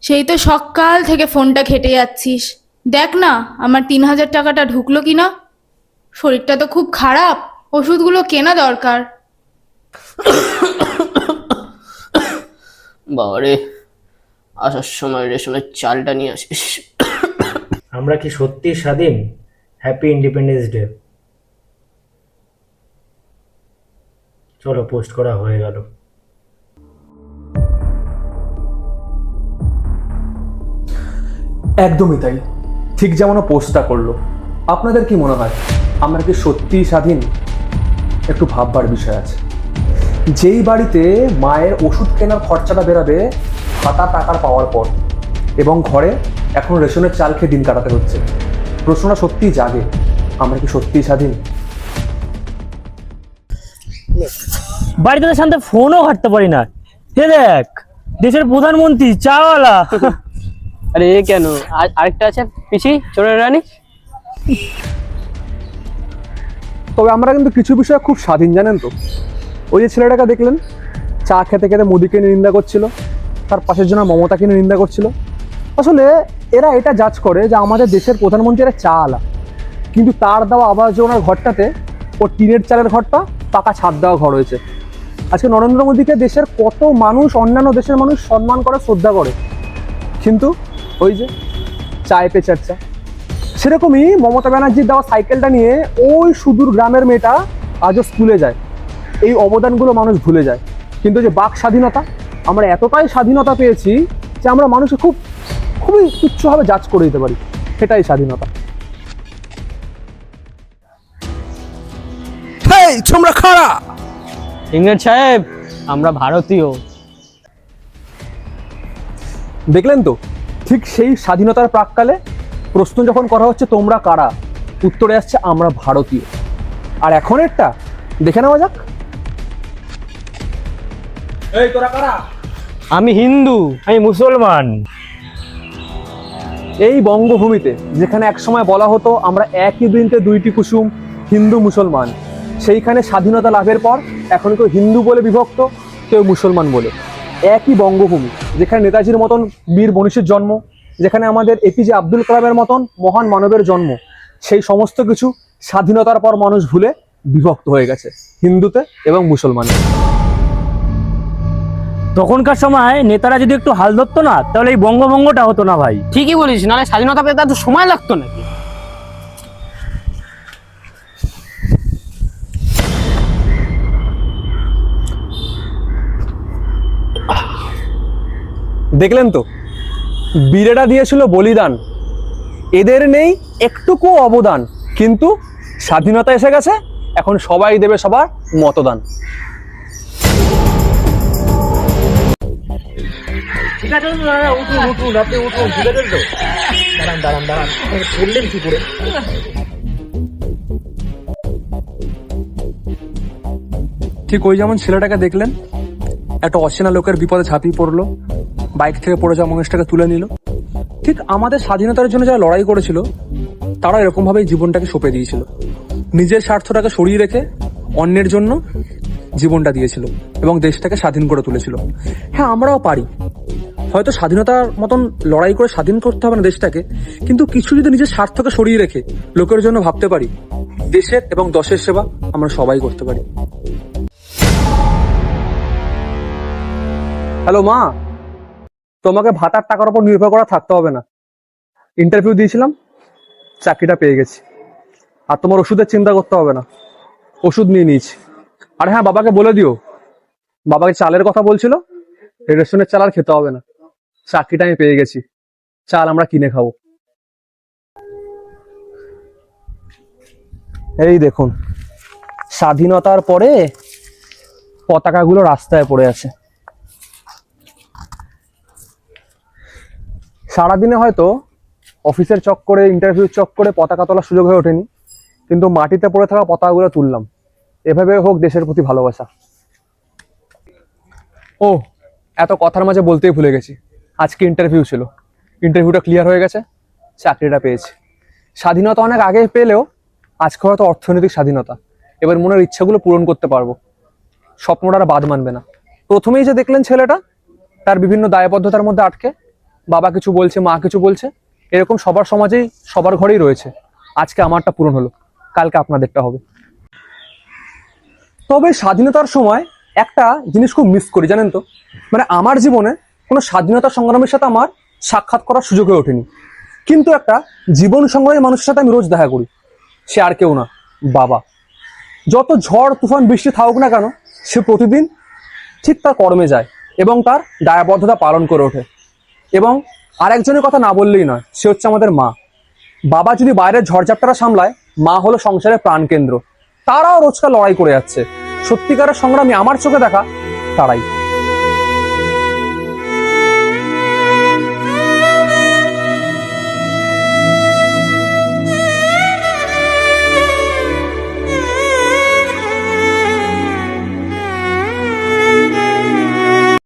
সেই তো সকাল থেকে ফোনটা ঘেঁটে যাচ্ছিস। দেখ না আমার 3,000 টাকাটা ঢুকলো কিনা। শরীরটা তো খুব খারাপ, ওষুধগুলো কেনা দরকার। বাবারে, আসার সময় রেশনের চালটা নিয়ে আসিস। আমরা কি সত্যি স্বাধীন? Happy independence day. চলো, পোস্ট করা হয়ে গেল। একদমই তাই, ঠিক যেমন ও পোস্টটা করলো। আপনাদের কি মনে হয় আমরা কি সত্যিই স্বাধীন? একটু ভাববার বিষয় আছে। যেই বাড়িতে মায়ের ওষুধ কেনার খরচাটা বেরাবে হাতা টাকার পাওয়ার পর, এবং ঘরে এখন রেশনের চাল খেয়ে দিন কাটাতে হচ্ছে, প্রশ্নটা সত্যিই জাগে, আমরা কি সত্যিই স্বাধীন? বাড়িতে শান্তি ফোনও ঘাটতে পারি না। হে দেখ, দেশের প্রধানমন্ত্রী চাওয়ালা। আরে এ কেন, আরেকটা আছে পিছি চোরের রানী। তবে আমরা কিন্তু কিছু বিষয়ে খুব স্বাধীন, জানেন তো? ওই যে ছেলেটাকে দেখলেন, চা খেতে খেতে মোদিকে নিয়ে নিন্দা করছিল, তার পাশের জন্য মমতাকে নিয়ে নিন্দা করছিল। আসলে এরা এটা জাজ করে যে আমাদের দেশের প্রধানমন্ত্রী এরা চা আলা, কিন্তু তার দেওয়া আবাস যোজনার ঘরটাতে ওর টিনের চালের ঘরটা পাকা ছাদ দেওয়া ঘর হয়েছে। আজকে নরেন্দ্র মোদীকে দেশের কত মানুষ, অন্যান্য দেশের মানুষ সম্মান করে, শ্রদ্ধা করে, কিন্তু ওই যে চায় পে চর্চা। সেরকমই মমতা ব্যানার্জির দেওয়া সাইকেলটা নিয়ে ওই সুদূর গ্রামের মেয়েটা আজও স্কুলে যায়। এই অবদানগুলো মানুষ ভুলে যায়। কিন্তু যে বাক স্বাধীনতা, আমরা এতটাই স্বাধীনতা পেয়েছি যে আমরা মানুষকে খুবই তুচ্ছভাবে জাজ করে দিতে পারি। সেটাই স্বাধীনতা। তোমরা খাড়া। ইংরেজ সাহেব, আমরা ভারতীয়। দেখলেন তো, ঠিক সেই স্বাধীনতার প্রাককালে প্রশ্ন যখন করা হচ্ছে তোমরা কারা, উত্তরে আসছে আমরা ভারতীয়। আর এখন একটা দেখে নেওয়া যাক। এই তোরা কারা? আমি হিন্দু। আমি মুসলমান। এই বঙ্গভূমিতে যেখানে একসময় বলা হতো আমরা একই বৃন্তে দুইটি কুসুম, হিন্দু মুসলমান, সেইখানে স্বাধীনতা লাভের পর এখন কেউ হিন্দু বলে বিভক্ত, কেউ মুসলমান বলে। একই বঙ্গভূমি যেখানে নেতাজির মতন বীর মনীষীর জন্ম, যেখানে আমাদের এপিজে আব্দুল কালামের মতন মহান মানবের জন্ম, সেই সমস্ত কিছু স্বাধীনতার পর মানুষ ভুলে বিভক্ত হয়ে গেছে হিন্দুতে এবং মুসলমানে। তখনকার সময় নেতারা যদি একটু হাল ধরতো না, তাহলে এই বঙ্গভঙ্গটা হতো না ভাই। ঠিকই বলিস, নাহলে স্বাধীনতা পেতে এত সময় লাগতো নাকি? দেখলেন তো, বীরেরা দিয়েছিল বলিদান, এদের নেই একটুকু অবদান, কিন্তু স্বাধীনতা এসে গেছে, এখন সবাই দেবে সবার মতদান। ঠিক আছে, উঠুন উঠুন, আপনি উঠুন, ঠিক আছে তো? দাঁড়ান দাঁড়ান দাঁড়ান, করলেন কি করে? ঠিক ওই যেমন ছেলেটাকে দেখলেন, একটা অচেনা লোকের বিপদে ঝাঁপিয়ে পড়লো, বাইক থেকে পড়ে যাওয়া মানুষটাকে তুলে নিল। ঠিক আমাদের স্বাধীনতার জন্য যারা লড়াই করেছিল তারা এরকম ভাবেই জীবনটাকে সঁপে দিয়েছিল, নিজের স্বার্থটাকে সরিয়ে রেখে অন্যের জন্য জীবনটা দিয়েছিল এবং দেশটাকে স্বাধীন করে তুলেছিল। হ্যাঁ, আমরাও পারি, হয়তো স্বাধীনতার মতন লড়াই করে স্বাধীন করতে হবে না দেশটাকে, কিন্তু কিছু যদি নিজের স্বার্থকে সরিয়ে রেখে লোকের জন্য ভাবতে পারি, দেশের এবং দশের সেবা আমরা সবাই করতে পারি। হ্যালো মা, তোমাকে ভাতার টাকার উপর নির্ভর করা থাকতে হবে না। ইন্টারভিউ দিয়েছিলাম, চাকরিটা পেয়ে গেছি। আর তোমার ওষুধের চিন্তা করতে হবে না, ওষুধ নিয়ে নিয়েছি। আর হ্যাঁ, বাবাকে বলে দিও, বাবাকে চালের কথা বলছিল, রেশনের চাল আর খেতে হবে না, চাকরিটা আমি পেয়ে গেছি, চাল আমরা কিনে খাবো। এই দেখুন, স্বাধীনতার পরে পতাকাগুলো রাস্তায় পড়ে আছে। সারাদিনে হয়তো অফিসের চক্করে, ইন্টারভিউর চক্করে পতাকা তোলার সুযোগ হয়ে ওঠেনি, কিন্তু মাটিতে পড়ে থাকা পতাকাগুলো তুললাম। এভাবে হোক দেশের প্রতি ভালোবাসা। ও, এত কথার মাঝে বলতেই ভুলে গেছি, আজকে ইন্টারভিউ ছিল, ইন্টারভিউটা ক্লিয়ার হয়ে গেছে, চাকরিটা পেয়েছি। স্বাধীনতা অনেক আগে পেলেও আজকে হয়তো অর্থনৈতিক স্বাধীনতা, এবার মনের ইচ্ছাগুলো পূরণ করতে পারবো, স্বপ্নটা আর বাদ মানবে না। প্রথমেই যে দেখলেন ছেলেটা, তার বিভিন্ন দায়বদ্ধতার মধ্যে আটকে বাবা কিছু বলছে, মা কিছু বলছে, এরকম সবার সমাজেই সবার ঘরেই রয়েছে। আজকে আমারটা পূরণ হলো, কালকে আপনাদেরটা হবে। তবে স্বাধীনতার সময় একটা জিনিস খুব মিস করি, জানেন তো? মানে আমার জীবনে কোনো স্বাধীনতা সংগ্রামের সাথে আমার সাক্ষাৎ করার সুযোগ হয়ে ওঠেনি, কিন্তু একটা জীবন সংগ্রামী মানুষের সাথে আমি রোজ দেখা করি। সে আর কেউ না, বাবা। যত ঝড় তুফান বৃষ্টি থাকুক না কেন, সে প্রতিদিন ঠিক তার কর্মে যায় এবং তার দায়বদ্ধতা পালন করে ওঠে। এবং আরেকজনের কথা না বললেই নয়, সে হচ্ছে আমাদের মা। বাবা যদি বাইরের ঝড়ঝাপটারা সামলায়, মা হলো সংসারের প্রাণকেন্দ্র। তারাও রোজকার লড়াই করে যাচ্ছে। সত্যিকারের সংগ্রামী আমার চোখে দেখা তারাই।